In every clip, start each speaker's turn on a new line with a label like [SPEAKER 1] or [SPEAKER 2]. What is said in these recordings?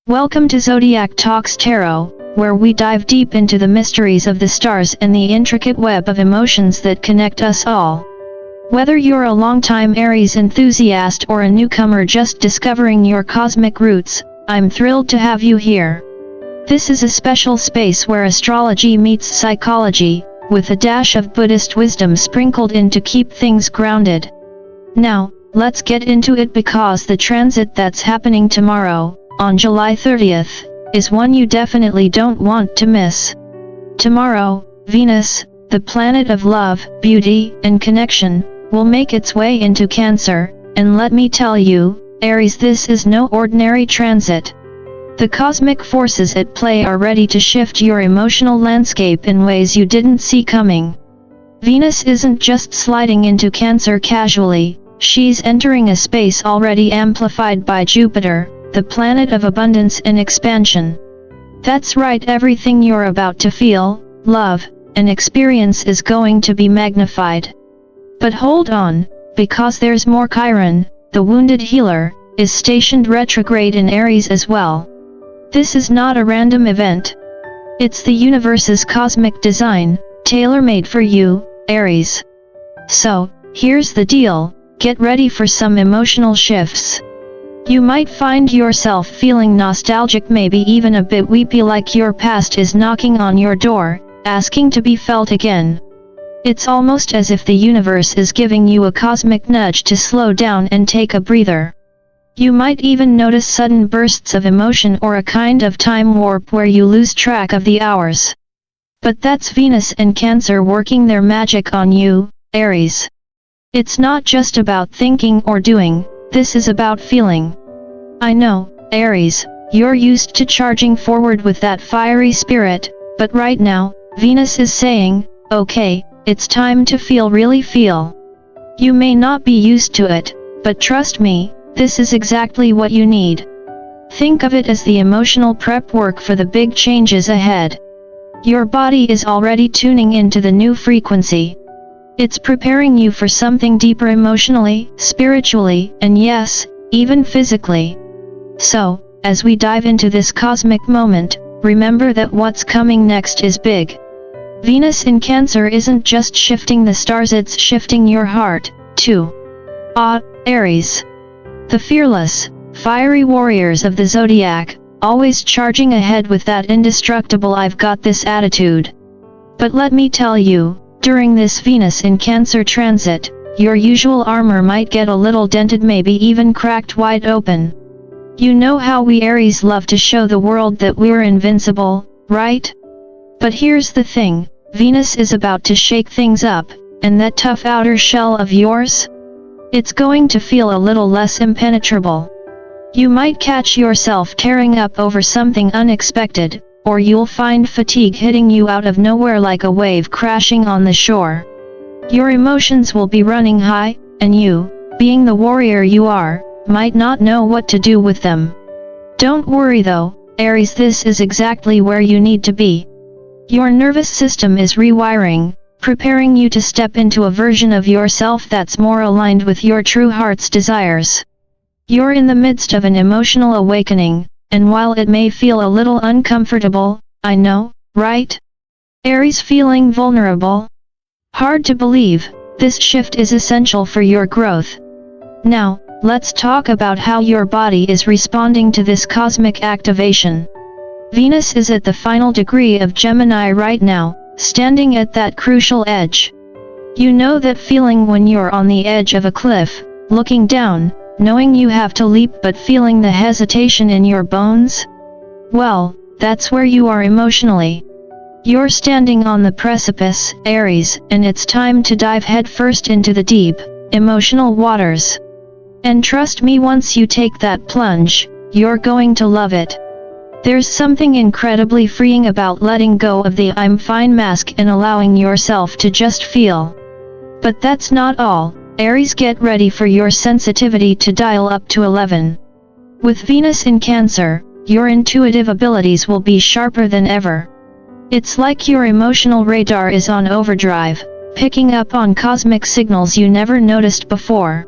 [SPEAKER 1] Welcome to Zodiac Talks Tarot, where we dive deep into the mysteries of the stars and the intricate web of emotions that connect us all. Whether you're a longtime Aries enthusiast or a newcomer just discovering your cosmic roots, I'm thrilled to have you here. This is a special space where astrology meets psychology, with a dash of Buddhist wisdom sprinkled in to keep things grounded. Now, let's get into it because the transit that's happening tomorrow, on July 30th, is one you definitely don't want to miss. Tomorrow, Venus, the planet of love, beauty, and connection, will make its way into Cancer, and let me tell you, Aries, this is no ordinary transit. The cosmic forces at play are ready to shift your emotional landscape in ways you didn't see coming. Venus isn't just sliding into Cancer casually, she's entering a space already amplified by Jupiter, the planet of abundance and expansion. That's right, everything you're about to feel, love, and experience is going to be magnified. But hold on, because there's more. Chiron, the wounded healer, is stationed retrograde in Aries as well. This is not a random event. It's the universe's cosmic design, tailor-made for you, Aries. So, here's the deal, get ready for some emotional shifts. You might find yourself feeling nostalgic, maybe even a bit weepy, like your past is knocking on your door, asking to be felt again. It's almost as if the universe is giving you a cosmic nudge to slow down and take a breather. You might even notice sudden bursts of emotion or a kind of time warp where you lose track of the hours. But that's Venus and Cancer working their magic on you, Aries. It's not just about thinking or doing, this is about feeling. I know, Aries, you're used to charging forward with that fiery spirit, but right now, Venus is saying, okay, it's time to feel, really feel. You may not be used to it, but trust me, this is exactly what you need. Think of it as the emotional prep work for the big changes ahead. Your body is already tuning into the new frequency. It's preparing you for something deeper emotionally, spiritually, and yes, even physically. So, as we dive into this cosmic moment, remember that what's coming next is big. Venus in Cancer isn't just shifting the stars, it's shifting your heart, too. Aries. The fearless, fiery warriors of the Zodiac, always charging ahead with that indestructible "I've got this" attitude. But let me tell you, during this Venus in Cancer transit, your usual armor might get a little dented, maybe even cracked wide open. You know how we Aries love to show the world that we're invincible, right? But here's the thing, Venus is about to shake things up, and that tough outer shell of yours? It's going to feel a little less impenetrable. You might catch yourself tearing up over something unexpected, or you'll find fatigue hitting you out of nowhere like a wave crashing on the shore. Your emotions will be running high, and you, being the warrior you are, might not know what to do with them. Don't worry though, Aries, this is exactly where you need to be. Your nervous system is rewiring, preparing you to step into a version of yourself that's more aligned with your true heart's desires. You're in the midst of an emotional awakening, and while it may feel a little uncomfortable, I know, right? Aries, feeling vulnerable? Hard to believe, this shift is essential for your growth. Now, let's talk about how your body is responding to this cosmic activation. Venus is at the final degree of Gemini right now, standing at that crucial edge. You know that feeling when you're on the edge of a cliff, looking down, knowing you have to leap but feeling the hesitation in your bones? Well, that's where you are emotionally. You're standing on the precipice, Aries, and it's time to dive headfirst into the deep, emotional waters. And trust me, once you take that plunge, you're going to love it. There's something incredibly freeing about letting go of the "I'm fine" mask and allowing yourself to just feel. But that's not all, Aries, get ready for your sensitivity to dial up to 11. With Venus in Cancer, your intuitive abilities will be sharper than ever. It's like your emotional radar is on overdrive, picking up on cosmic signals you never noticed before.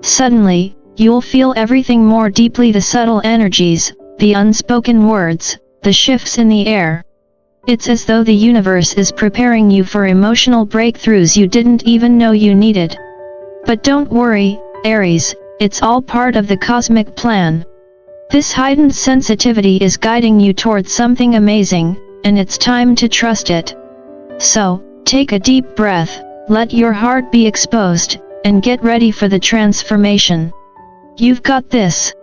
[SPEAKER 1] Suddenly, you'll feel everything more deeply, the subtle energies, the unspoken words, the shifts in the air. It's as though the universe is preparing you for emotional breakthroughs you didn't even know you needed. But don't worry, Aries, it's all part of the cosmic plan. This heightened sensitivity is guiding you towards something amazing, and it's time to trust it. So, take a deep breath, let your heart be exposed, and get ready for the transformation. You've got this.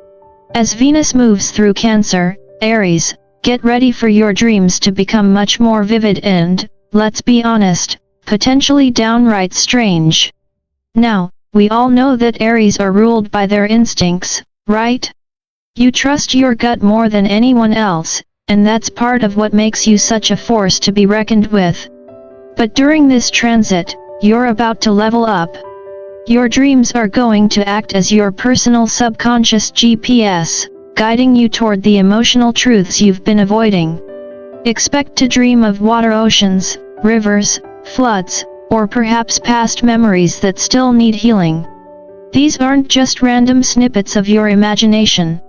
[SPEAKER 1] As Venus moves through Cancer, Aries, get ready for your dreams to become much more vivid and, let's be honest, potentially downright strange. Now, we all know that Aries are ruled by their instincts, right? You trust your gut more than anyone else, and that's part of what makes you such a force to be reckoned with. But during this transit, you're about to level up. Your dreams are going to act as your personal subconscious GPS, guiding you toward the emotional truths you've been avoiding. Expect to dream of water oceans, rivers, floods, or perhaps past memories that still need healing. These aren't just random snippets of your imagination.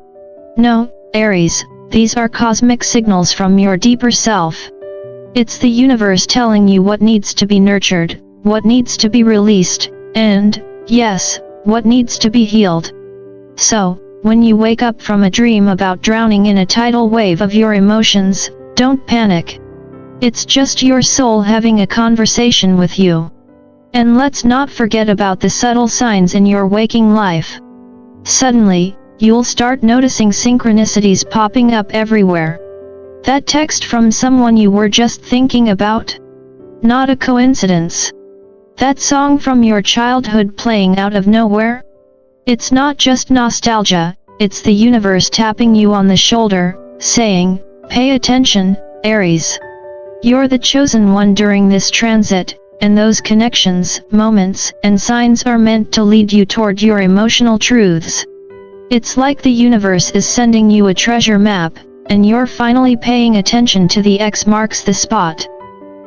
[SPEAKER 1] No, Aries, these are cosmic signals from your deeper self. It's the universe telling you what needs to be nurtured, what needs to be released, and, yes, what needs to be healed. So, when you wake up from a dream about drowning in a tidal wave of your emotions, don't panic. It's just your soul having a conversation with you. And let's not forget about the subtle signs in your waking life. Suddenly, you'll start noticing synchronicities popping up everywhere. That text from someone you were just thinking about? Not a coincidence. That song from your childhood playing out of nowhere? It's not just nostalgia, it's the universe tapping you on the shoulder, saying, "Pay attention, Aries. You're the chosen one during this transit, and those connections, moments, and signs are meant to lead you toward your emotional truths." It's like the universe is sending you a treasure map, and you're finally paying attention to the X marks the spot.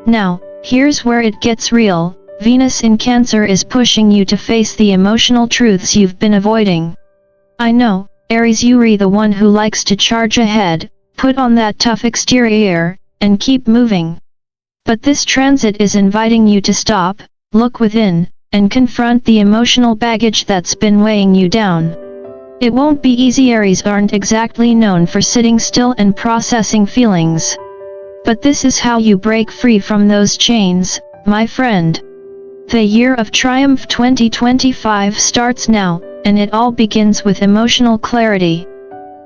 [SPEAKER 1] Now, here's where it gets real. Venus in Cancer is pushing you to face the emotional truths you've been avoiding. I know, Aries, you're the one who likes to charge ahead, put on that tough exterior, and keep moving. But this transit is inviting you to stop, look within, and confront the emotional baggage that's been weighing you down. It won't be easy. Aries aren't exactly known for sitting still and processing feelings. But this is how you break free from those chains, my friend. The year of triumph 2025 starts now, and it all begins with emotional clarity.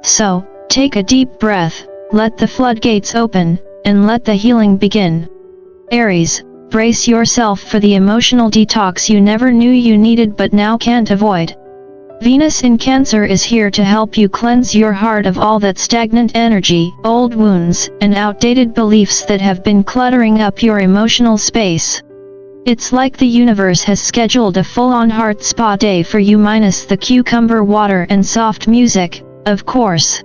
[SPEAKER 1] So, take a deep breath, let the floodgates open, and let the healing begin. Aries, brace yourself for the emotional detox you never knew you needed but now can't avoid. Venus in Cancer is here to help you cleanse your heart of all that stagnant energy, old wounds, and outdated beliefs that have been cluttering up your emotional space. It's like the universe has scheduled a full-on heart spa day for you, minus the cucumber water and soft music, of course.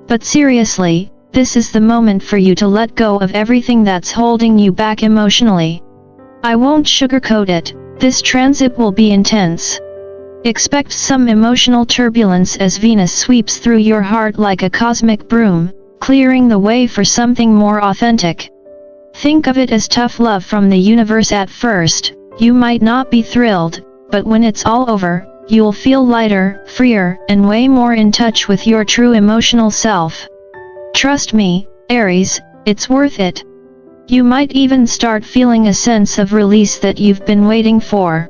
[SPEAKER 1] But seriously, this is the moment for you to let go of everything that's holding you back emotionally. I won't sugarcoat it, this transit will be intense. Expect some emotional turbulence as Venus sweeps through your heart like a cosmic broom, clearing the way for something more authentic. Think of it as tough love from the universe at first. You might not be thrilled, but when it's all over, you'll feel lighter, freer, and way more in touch with your true emotional self. Trust me, Aries, it's worth it. You might even start feeling a sense of release that you've been waiting for.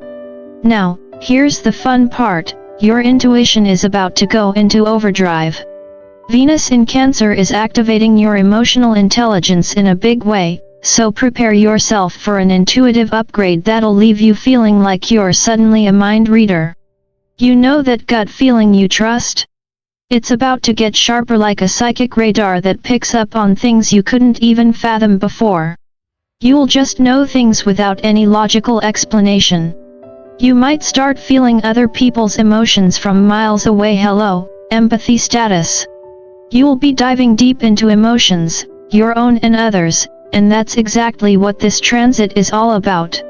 [SPEAKER 1] Now, here's the fun part, your intuition is about to go into overdrive. Venus in Cancer is activating your emotional intelligence in a big way, so prepare yourself for an intuitive upgrade that'll leave you feeling like you're suddenly a mind reader. You know that gut feeling you trust? It's about to get sharper like a psychic radar that picks up on things you couldn't even fathom before. You'll just know things without any logical explanation. You might start feeling other people's emotions from miles away. Hello, empathy status. You'll be diving deep into emotions, your own and others, and that's exactly what this transit is all about.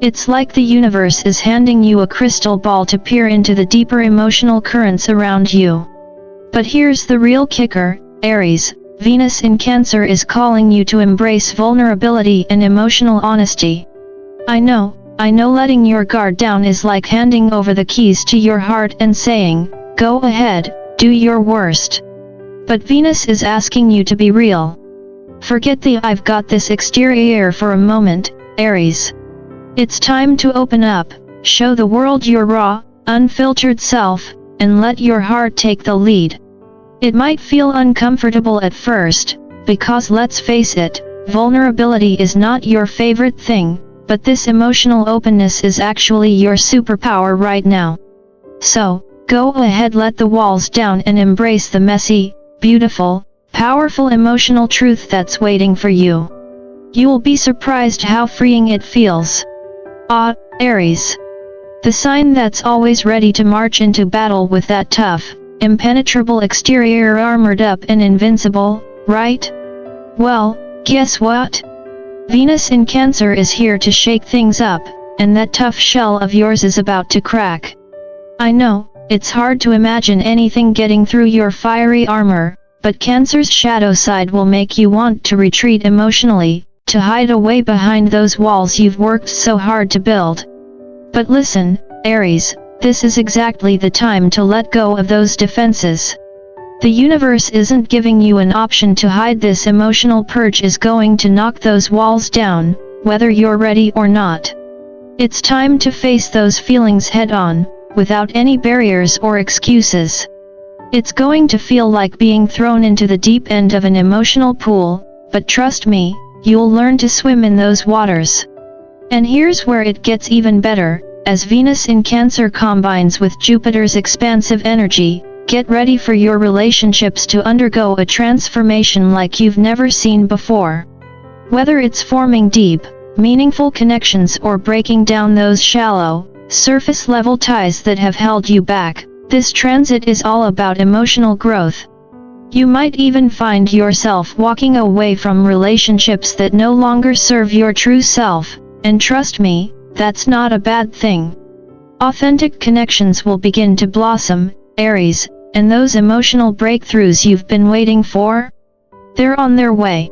[SPEAKER 1] It's like the universe is handing you a crystal ball to peer into the deeper emotional currents around you. But here's the real kicker, Aries, Venus in Cancer is calling you to embrace vulnerability and emotional honesty. I know letting your guard down is like handing over the keys to your heart and saying, "Go ahead, do your worst." But Venus is asking you to be real. Forget the "I've got this" exterior for a moment, Aries. It's time to open up, show the world your raw, unfiltered self, and let your heart take the lead. It might feel uncomfortable at first, because let's face it, vulnerability is not your favorite thing, but this emotional openness is actually your superpower right now. So, go ahead, let the walls down and embrace the messy, beautiful, powerful emotional truth that's waiting for you. You'll be surprised how freeing it feels. Aries. The sign that's always ready to march into battle with that tough, impenetrable exterior, armored up and invincible, right? Well, guess what? Venus in Cancer is here to shake things up, and that tough shell of yours is about to crack. I know, it's hard to imagine anything getting through your fiery armor, but Cancer's shadow side will make you want to retreat emotionally, to hide away behind those walls you've worked so hard to build. But listen, Aries, this is exactly the time to let go of those defenses. The universe isn't giving you an option to hide. This emotional purge is going to knock those walls down, whether you're ready or not. It's time to face those feelings head on, without any barriers or excuses. It's going to feel like being thrown into the deep end of an emotional pool, but trust me, you'll learn to swim in those waters. And here's where it gets even better. As Venus in Cancer combines with Jupiter's expansive energy, get ready for your relationships to undergo a transformation like you've never seen before. Whether it's forming deep, meaningful connections or breaking down those shallow, surface-level ties that have held you back, this transit is all about emotional growth. You might even find yourself walking away from relationships that no longer serve your true self, and trust me, that's not a bad thing. Authentic connections will begin to blossom, Aries, and those emotional breakthroughs you've been waiting for? They're on their way.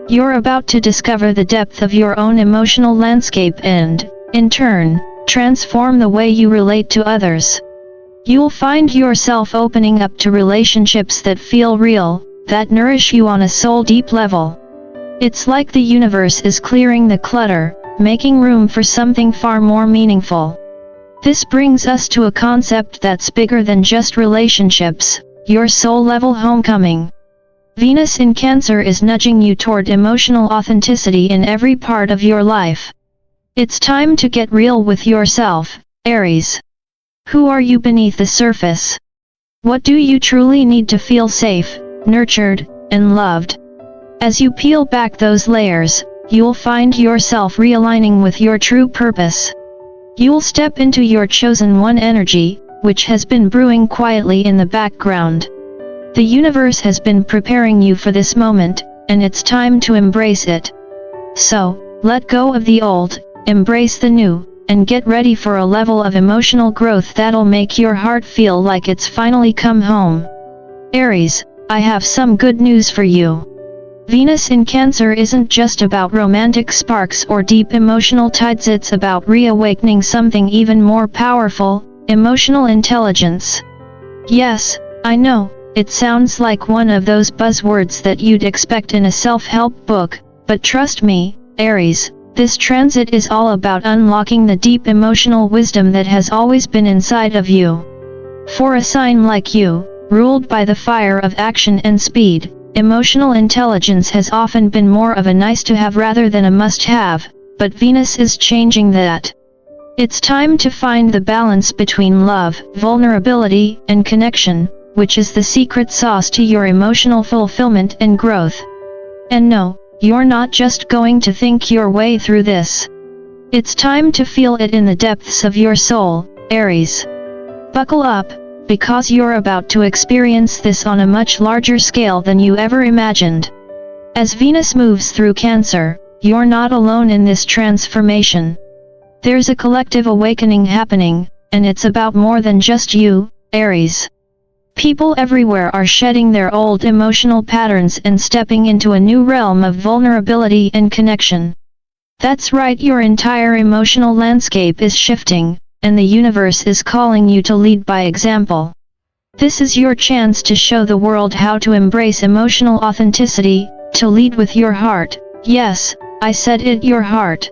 [SPEAKER 1] You're about to discover the depth of your own emotional landscape and, in turn, transform the way you relate to others. You'll find yourself opening up to relationships that feel real, that nourish you on a soul-deep level. It's like the universe is clearing the clutter, making room for something far more meaningful. This brings us to a concept that's bigger than just relationships, your soul-level homecoming. Venus in Cancer is nudging you toward emotional authenticity in every part of your life. It's time to get real with yourself, Aries. Who are you beneath the surface? What do you truly need to feel safe, nurtured, and loved? As you peel back those layers, you'll find yourself realigning with your true purpose. You'll step into your chosen one energy, which has been brewing quietly in the background. The universe has been preparing you for this moment, and it's time to embrace it. So, let go of the old, embrace the new, and get ready for a level of emotional growth that'll make your heart feel like it's finally come home. Aries, I have some good news for you. Venus in Cancer isn't just about romantic sparks or deep emotional tides, it's about reawakening something even more powerful, emotional intelligence. Yes, I know, it sounds like one of those buzzwords that you'd expect in a self-help book, but trust me, Aries, this transit is all about unlocking the deep emotional wisdom that has always been inside of you. For a sign like you, ruled by the fire of action and speed, emotional intelligence has often been more of a nice-to-have rather than a must-have, but Venus is changing that. It's time to find the balance between love, vulnerability, and connection, which is the secret sauce to your emotional fulfillment and growth. And no, you're not just going to think your way through this. It's time to feel it in the depths of your soul, Aries. Buckle up, because you're about to experience this on a much larger scale than you ever imagined. As Venus moves through Cancer, you're not alone in this transformation. There's a collective awakening happening, and it's about more than just you, Aries. People everywhere are shedding their old emotional patterns and stepping into a new realm of vulnerability and connection. That's right, your entire emotional landscape is shifting, and the universe is calling you to lead by example. This is your chance to show the world how to embrace emotional authenticity, to lead with your heart. Yes, I said it, your heart.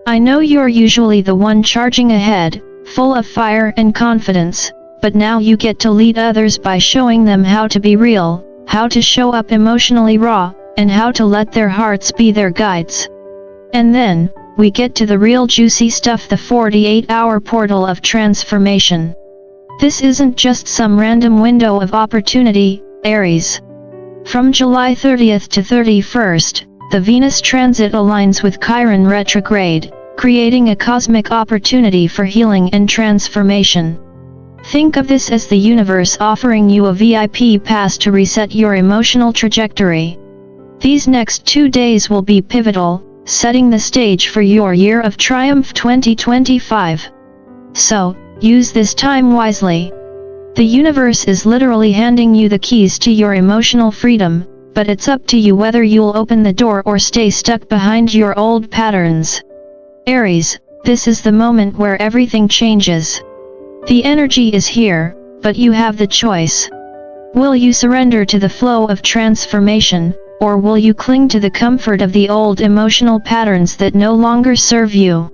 [SPEAKER 1] I know you're usually the one charging ahead, full of fire and confidence, but now you get to lead others by showing them how to be real, how to show up emotionally raw, and how to let their hearts be their guides. And then, we get to the real juicy stuff, the 48-hour portal of transformation. This isn't just some random window of opportunity, Aries. From July 30th to 31st, the Venus transit aligns with Chiron retrograde, creating a cosmic opportunity for healing and transformation. Think of this as the universe offering you a VIP pass to reset your emotional trajectory. These next 2 days will be pivotal, setting the stage for your Year of Triumph 2025. So, use this time wisely. The universe is literally handing you the keys to your emotional freedom, but it's up to you whether you'll open the door or stay stuck behind your old patterns. Aries, this is the moment where everything changes. The energy is here, but you have the choice. Will you surrender to the flow of transformation, or will you cling to the comfort of the old emotional patterns that no longer serve you?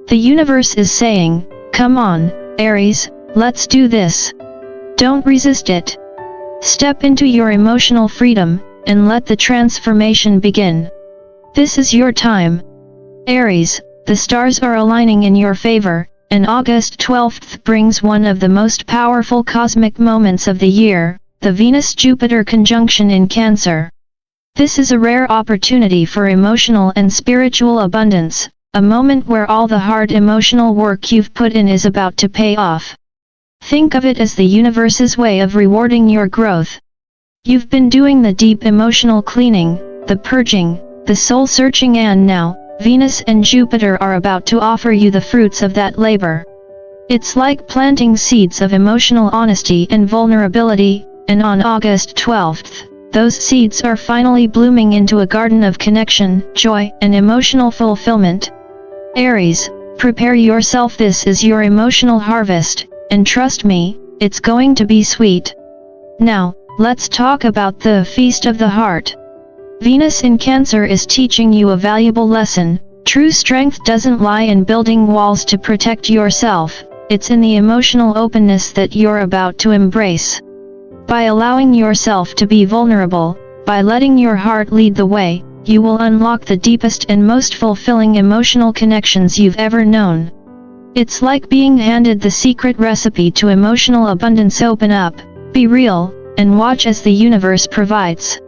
[SPEAKER 1] The universe is saying, come on, Aries, let's do this. Don't resist it. Step into your emotional freedom, and let the transformation begin. This is your time. Aries, the stars are aligning in your favor, and August 12th brings one of the most powerful cosmic moments of the year, the Venus-Jupiter conjunction in Cancer. This is a rare opportunity for emotional and spiritual abundance, a moment where all the hard emotional work you've put in is about to pay off. Think of it as the universe's way of rewarding your growth. You've been doing the deep emotional cleaning, the purging, the soul-searching, and now, Venus and Jupiter are about to offer you the fruits of that labor. It's like planting seeds of emotional honesty and vulnerability, and on August 12th, those seeds are finally blooming into a garden of connection, joy, and emotional fulfillment. Aries, prepare yourself, this is your emotional harvest, and trust me, it's going to be sweet. Now, let's talk about the Feast of the Heart. Venus in Cancer is teaching you a valuable lesson. True strength doesn't lie in building walls to protect yourself, it's in the emotional openness that you're about to embrace. By allowing yourself to be vulnerable, by letting your heart lead the way, you will unlock the deepest and most fulfilling emotional connections you've ever known. It's like being handed the secret recipe to emotional abundance. Open up, be real, and watch as the universe provides.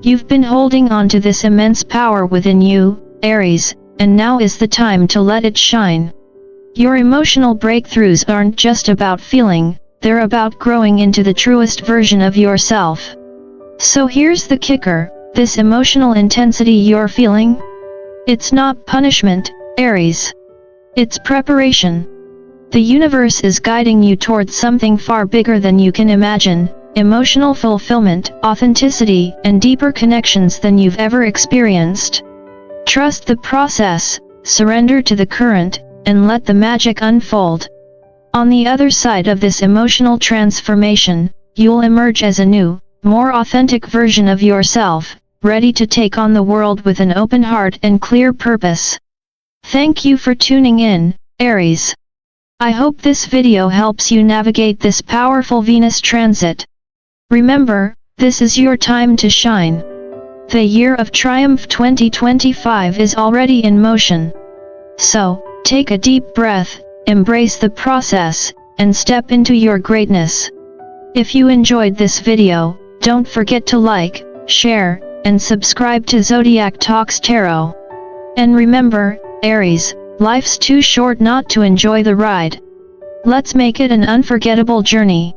[SPEAKER 1] You've been holding on to this immense power within you, Aries, and now is the time to let it shine. Your emotional breakthroughs aren't just about feeling, they're about growing into the truest version of yourself. So here's the kicker, this emotional intensity you're feeling? It's not punishment, Aries. It's preparation. The universe is guiding you towards something far bigger than you can imagine. Emotional fulfillment, authenticity, and deeper connections than you've ever experienced. Trust the process, surrender to the current, and let the magic unfold. On the other side of this emotional transformation, you'll emerge as a new, more authentic version of yourself, ready to take on the world with an open heart and clear purpose. Thank you for tuning in, Aries. I hope this video helps you navigate this powerful Venus transit. Remember, this is your time to shine. The Year of Triumph 2025 is already in motion. So, take a deep breath, embrace the process, and step into your greatness. If you enjoyed this video, don't forget to like, share, and subscribe to Zodiac Talks Tarot. And remember, Aries, life's too short not to enjoy the ride. Let's make it an unforgettable journey.